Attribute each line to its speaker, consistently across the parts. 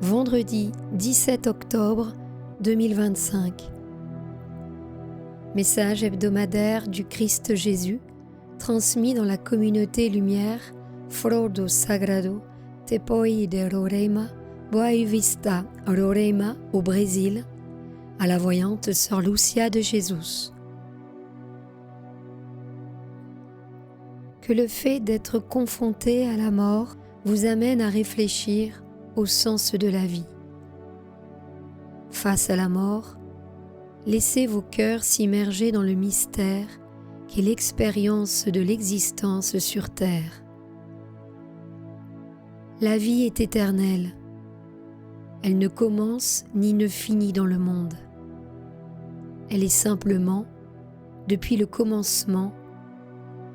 Speaker 1: vendredi 17 octobre 2025. Message hebdomadaire du Christ Jésus, transmis dans la communauté Lumière, Flor do Sagrado, Tepoy de Roraima, Boa Vista, Roraima, au Brésil, à la voyante Sœur Lucia de Jesus. Que le fait d'être confronté à la mort vous amène à réfléchir au sens de la vie. Face à la mort, laissez vos cœurs s'immerger dans le mystère qu'est l'expérience de l'existence sur terre. La vie est éternelle. Elle ne commence ni ne finit dans le monde. Elle est simplement, depuis le commencement,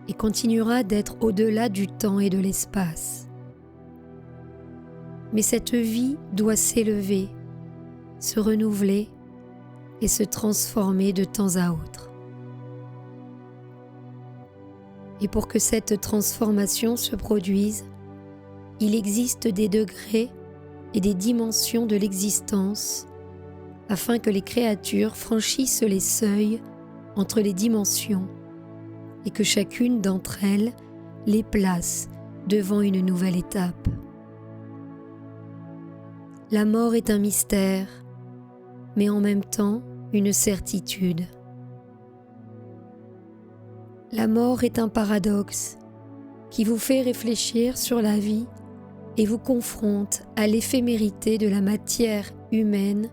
Speaker 1: et continuera d'être au-delà du temps et de l'espace. Mais cette vie doit s'élever, se renouveler et se transformer de temps à autre. Et pour que cette transformation se produise, il existe des degrés et des dimensions de l'existence afin que les créatures franchissent les seuils entre les dimensions et que chacune d'entre elles les place devant une nouvelle étape. La mort est un mystère, mais en même temps une certitude. La mort est un paradoxe qui vous fait réfléchir sur la vie et vous confronte à l'éphémérité de la matière humaine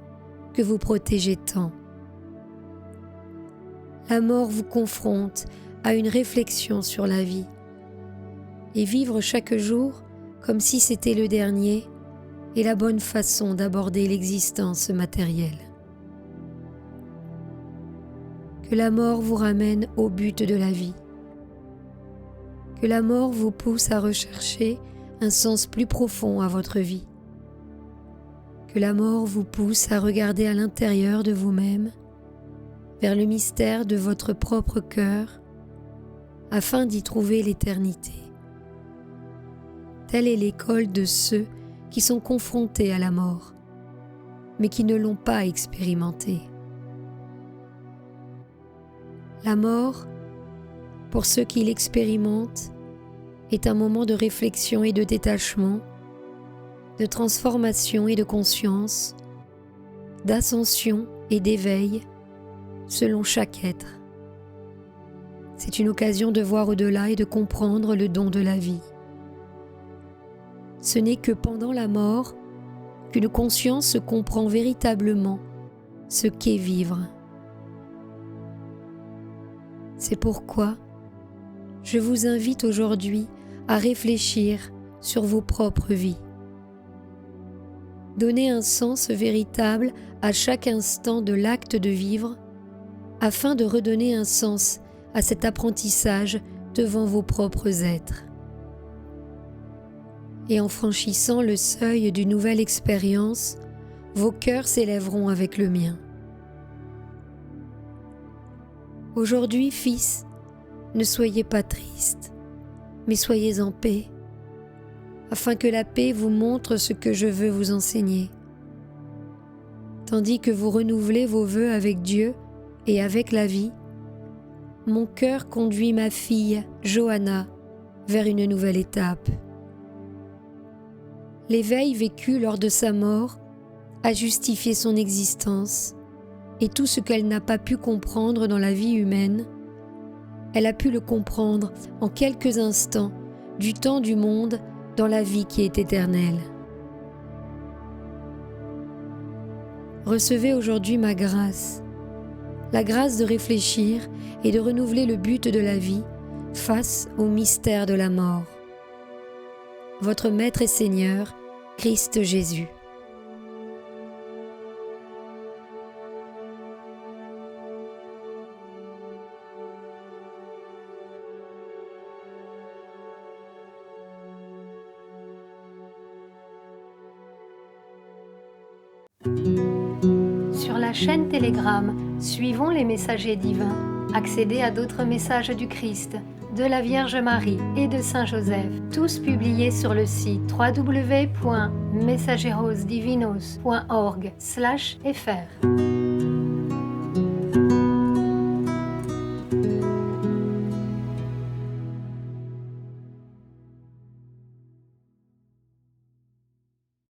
Speaker 1: que vous protégez tant. La mort vous confronte à une réflexion sur la vie et vivre chaque jour comme si c'était le dernier est la bonne façon d'aborder l'existence matérielle. Que la mort vous ramène au but de la vie. Que la mort vous pousse à rechercher un sens plus profond à votre vie. Que la mort vous pousse à regarder à l'intérieur de vous-même, vers le mystère de votre propre cœur, afin d'y trouver l'éternité. Telle est l'école de ceux qui sont confrontés à la mort, mais qui ne l'ont pas expérimentée. La mort, pour ceux qui l'expérimentent, est un moment de réflexion et de détachement, de transformation et de conscience, d'ascension et d'éveil, selon chaque être. C'est une occasion de voir au-delà et de comprendre le don de la vie. Ce n'est que pendant la mort qu'une conscience comprend véritablement ce qu'est vivre. C'est pourquoi je vous invite aujourd'hui à réfléchir sur vos propres vies. Donnez un sens véritable à chaque instant de l'acte de vivre afin de redonner un sens à cet apprentissage devant vos propres êtres. Et en franchissant le seuil d'une nouvelle expérience, vos cœurs s'élèveront avec le mien. Aujourd'hui, fils, ne soyez pas tristes, mais soyez en paix, afin que la paix vous montre ce que je veux vous enseigner. Tandis que vous renouvelez vos vœux avec Dieu et avec la vie, mon cœur conduit ma fille, Johanna, vers une nouvelle étape. L'éveil vécu lors de sa mort a justifié son existence et tout ce qu'elle n'a pas pu comprendre dans la vie humaine, elle a pu le comprendre en quelques instants du temps du monde dans la vie qui est éternelle. Recevez aujourd'hui ma grâce, la grâce de réfléchir et de renouveler le but de la vie face au mystère de la mort. Votre Maître et Seigneur, Christ Jésus.
Speaker 2: Sur la chaîne Telegram, suivons les messagers divins. Accédez à d'autres messages du Christ,
Speaker 1: de la Vierge Marie et de Saint Joseph, tous publiés sur le site www.mensagerosdivinos.org/fr.